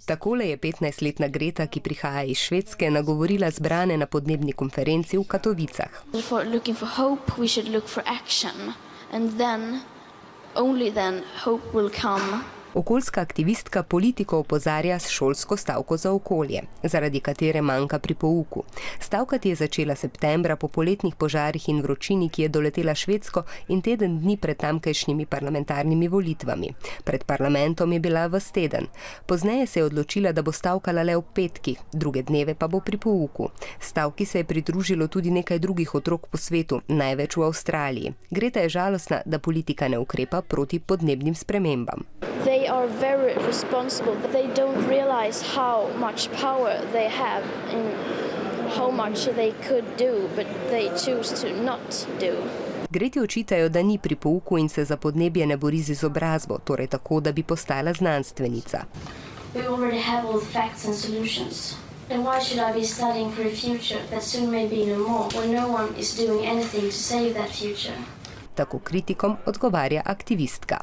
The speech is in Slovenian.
Takole je 15-letna Greta, ki prihaja iz Švedske, nagovorila zbrane na podnebni konferenci v Katovicah. Okoljska aktivistka politiko opozarja s šolsko stavko za okolje, zaradi katere manjka pri pouku. Stavkati je začela septembra po poletnih požarih in vročini, ki je doletela Švedsko in teden dni pred tamkajšnjimi parlamentarnimi volitvami. Pred parlamentom je bila ves teden. Pozneje se je odločila, da bo stavkala le ob petkih, druge dneve pa bo pri pouku. Stavki se je pridružilo tudi nekaj drugih otrok po svetu, največ v Avstraliji. Greta je žalostna, da politika ne ukrepa proti podnebnim spremembam. They are very responsible. They don't realize how much power they have and how much they could do, but they choose to not do. Greti očitajo, da ni pri pouku in se za podnebje ne bori z izobrazbo, torej tako, da bi postala znanstvenica. We already have all the facts and solutions. And why should I be studying for a future that soon may be no more, when no one is doing anything to save that future? Tako kritikom odgovarja aktivistka.